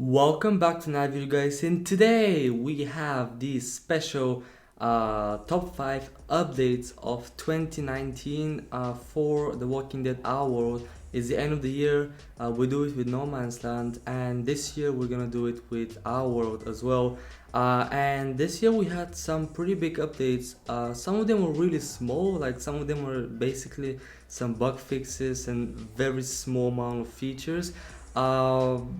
Welcome back to another video, guys, and today we have the special top 5 updates of 2019 for The Walking Dead Our World. It's the end of the year. We do it with No Man's Land, and this year we're gonna do it with Our World as well. And this year we had some pretty big updates. Some of them were really small, like some of them were basically some bug fixes and very small amount of features.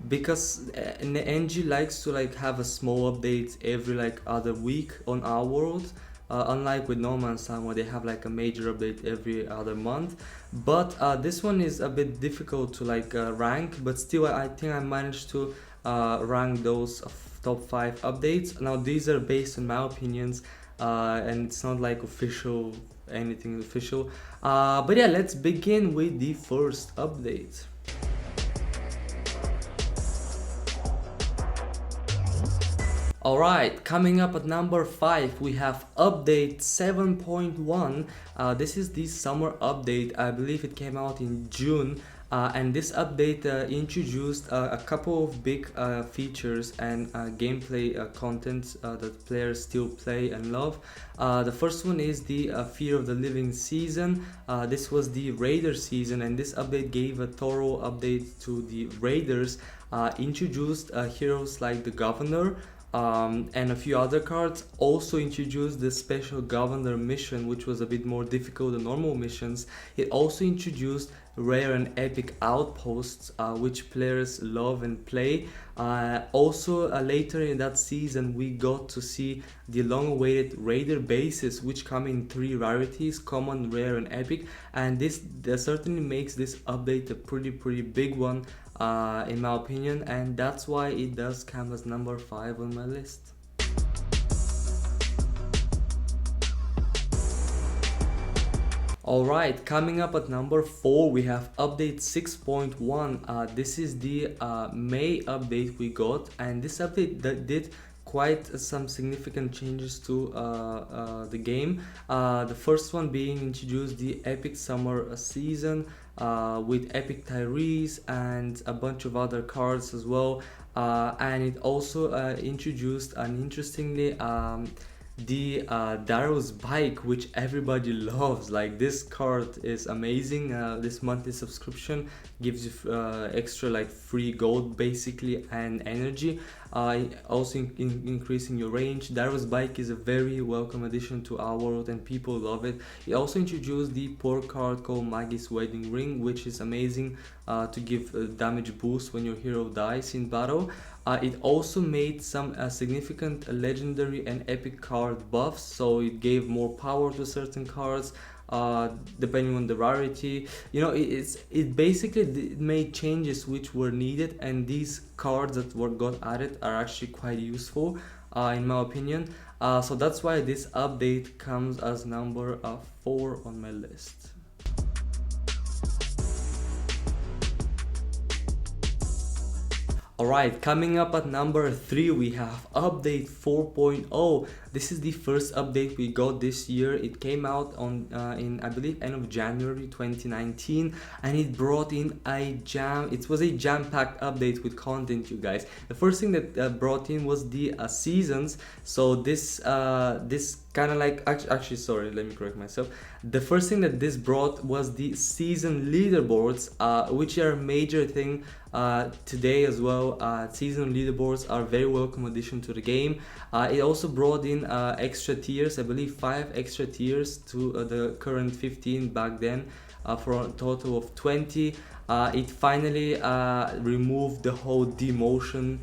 Because NG likes to have a small update every other week on Our World, unlike with No Man's Land where they have like a major update every other month. But this one is a bit difficult to rank, but still I think I managed to rank those top 5 updates. Now these are based on my opinions, and it's not like official, anything official. But yeah, let's begin with the first update. Alright, coming up at number 5 we have update 7.1. This is the summer update. I believe it came out in June, and this update introduced a couple of big features and gameplay content that players still play and love. The first one is the Fear of the Living season. This was the Raider season, and this update gave a thorough update to the Raiders, introduced heroes like the Governor, and a few other cards. Also introduced the special governor mission, which was a bit more difficult than normal missions. It also introduced rare and epic outposts, which players love and play. Also later in that season we got to see the long-awaited raider bases, which come in 3 rarities: common, rare and epic, and this certainly makes this update a pretty big one, in my opinion, and that's why it does come as number 5 on my list. Alright, coming up at number 4 we have update 6.1. This is the May update we got, and this update that did quite some significant changes to the game. The first one being introduced the epic summer season, with epic Tyrese and a bunch of other cards as well, and it also introduced an interestingly the Daryl's bike, which everybody loves. Like, this card is amazing. This monthly subscription gives you extra free gold basically and energy, also increasing your range. Daryl's bike is a very welcome addition to Our World and people love it. It also introduced the poor card called Maggie's Wedding Ring, which is amazing to give a damage boost when your hero dies in battle. It also made some significant legendary and epic card buffs, so it gave more power to certain cards depending on the rarity. You know, it basically made changes which were needed, and these cards that got added are actually quite useful, in my opinion. So that's why this update comes as number 4 on my list. Alright, coming up at number 3 we have update 4.0. This is the first update we got this year. It came out on in, I believe, end of January 2019, and it brought in it was a jam-packed update with content, you guys. The first thing that brought in was the seasons. So this kind of actually, sorry, let me correct myself. The first thing that this brought was the season leaderboards, which are a major thing today as well. Season leaderboards are a very welcome addition to the game. It also brought in extra tiers, I believe 5 extra tiers to the current 15 back then, for a total of 20. It finally removed the whole demotion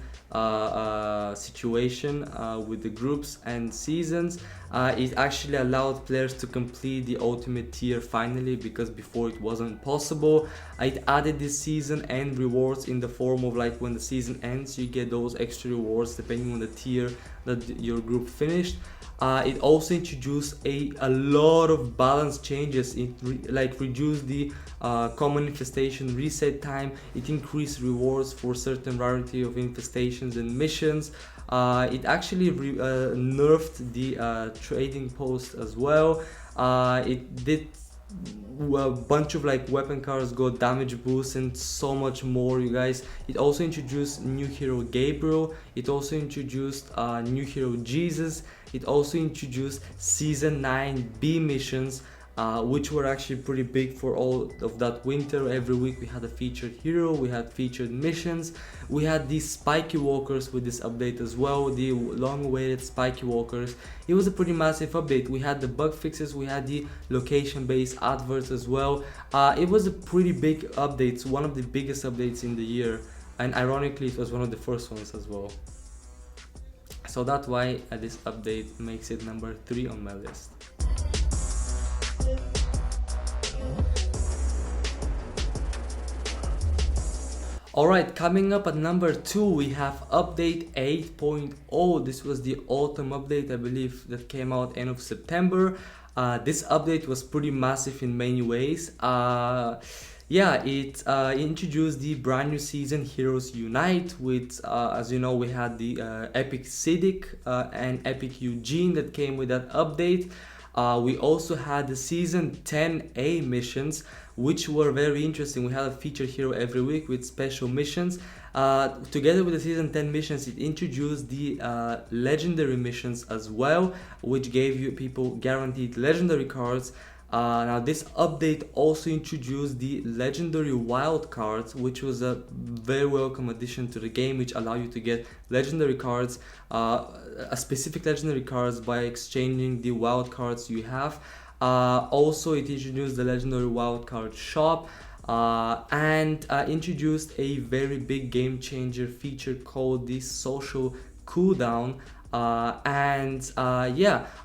situation with the groups and seasons. It actually allowed players to complete the ultimate tier finally, because before it wasn't possible. It added this season end rewards in the form of, like, when the season ends you get those extra rewards depending on the tier that your group finished. It also introduced a lot of balance changes. It reduced the common infestation reset time. It increased rewards for certain rarity of infestations and missions. It actually nerfed the trading post as well. It did a bunch of like weapon cards got damage boost and so much more, you guys. It also introduced new hero Gabriel. It also introduced new hero Jesus. It also introduced season 9 B missions, which were actually pretty big for all of that winter. Every week we had a featured hero, we had featured missions, we had these spiky walkers with this update as well, the long-awaited spiky walkers. It was a pretty massive update. We had the bug fixes, we had the location-based adverts as well. It was a pretty big update, one of the biggest updates in the year, and ironically it was one of the first ones as well. So that's why this update makes it number 3 on my list. Alright, coming up at number 2 we have update 8.0. This was the autumn update, I believe, that came out end of September. This update was pretty massive in many ways. It introduced the brand new season Heroes Unite with, as you know, we had the Epic Siddiq and Epic Eugene that came with that update. We also had the season 10A missions, which were very interesting. We had a featured hero every week with special missions. Together with the season 10 missions, it introduced the legendary missions as well, which gave you people guaranteed legendary cards. Now this update also introduced the legendary wild cards, which was a very welcome addition to the game, which allow you to get legendary cards, a specific legendary cards by exchanging the wild cards you have. Also it introduced the legendary wildcard shop and introduced a very big game changer feature called the social cooldown.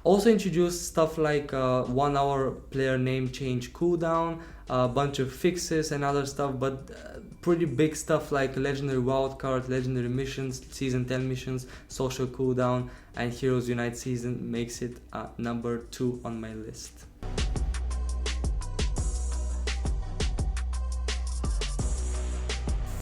Also introduced stuff like 1 hour player name change cooldown, a bunch of fixes and other stuff, but pretty big stuff like legendary wildcard, legendary missions, season 10 missions, social cooldown, and Heroes Unite season makes it number 2 on my list.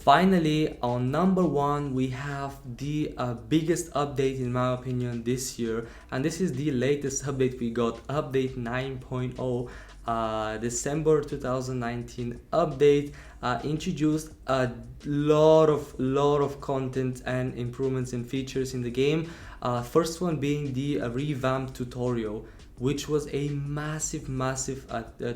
Finally, on number 1 we have the biggest update in my opinion this year, and this is the latest update we got, update 9.0. December 2019 update. Introduced a lot of content and improvements and features in the game. First one being the revamped tutorial, which was a massive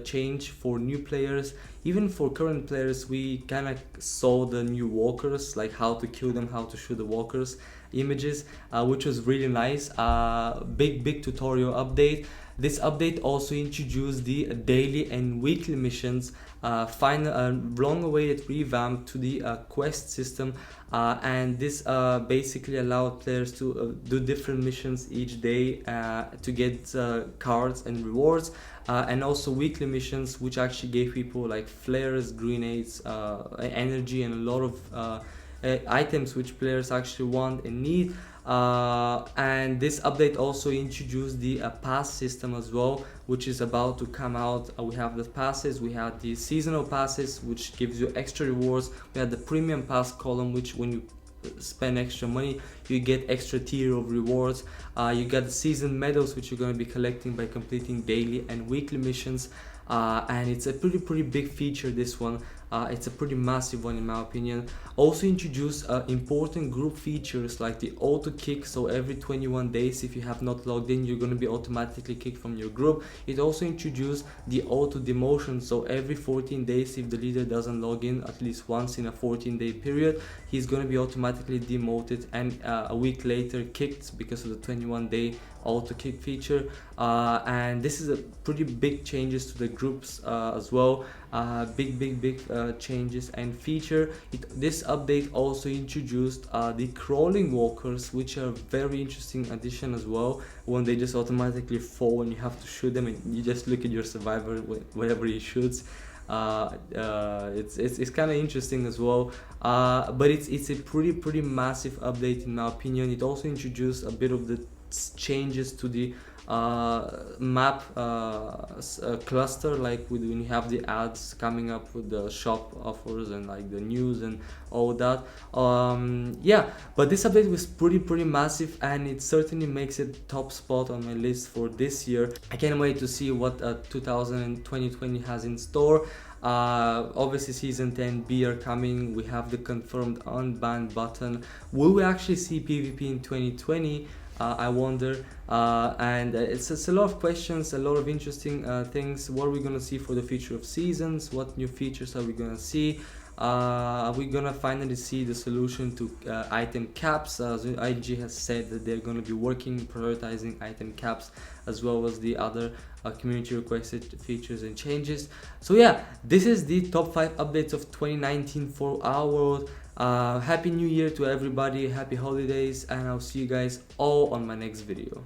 change for new players. Even for current players, we kind of saw the new walkers, like how to kill them, how to shoot the walkers images, which was really nice. Big tutorial update. This update also introduced the daily and weekly missions, long-awaited revamp to the quest system, and this basically allowed players to do different missions each day to get cards and rewards, and also weekly missions, which actually gave people like flares, grenades, energy, and a lot of items which players actually want and need. And this update also introduced the pass system as well, which is about to come out. We have the passes, we have the seasonal passes, which gives you extra rewards. We have the premium pass column, which when you spend extra money you get extra tier of rewards. You got the season medals, which you're going to be collecting by completing daily and weekly missions, and it's a pretty big feature, this one. It's a pretty massive one in my opinion. Also introduced important group features like the auto kick, so every 21 days if you have not logged in, you're going to be automatically kicked from your group. It also introduced the auto demotion, so every 14 days if the leader doesn't log in at least once in a 14-day period, he's going to be automatically demoted and a week later kicked because of the 21-day auto kick feature. And this is a pretty big changes to the groups as well. Big changes and feature. This update also introduced the crawling walkers, which are very interesting addition as well, when they just automatically fall and you have to shoot them and you just look at your survivor whenever he shoots. It's kind of interesting as well, but it's a pretty massive update in my opinion. It also introduced a bit of the changes to the map cluster, like when you have the ads coming up with the shop offers and like the news and all that. Yeah, but this update was pretty massive, and it certainly makes it top spot on my list for this year. I can't wait to see what 2020 has in store. Obviously season 10B are coming. We have the confirmed unbanned button. Will we actually see PvP in 2020? I wonder. And it's a lot of questions, a lot of interesting things. What are we gonna see for the future of seasons? What new features are we gonna see? Are we gonna finally see the solution to item caps? As IG has said that they're gonna be working, prioritizing item caps, as well as the other community requested features and changes. So yeah, this is the top 5 updates of 2019 for our world. Happy New Year to everybody, happy holidays, and I'll see you guys all on my next video.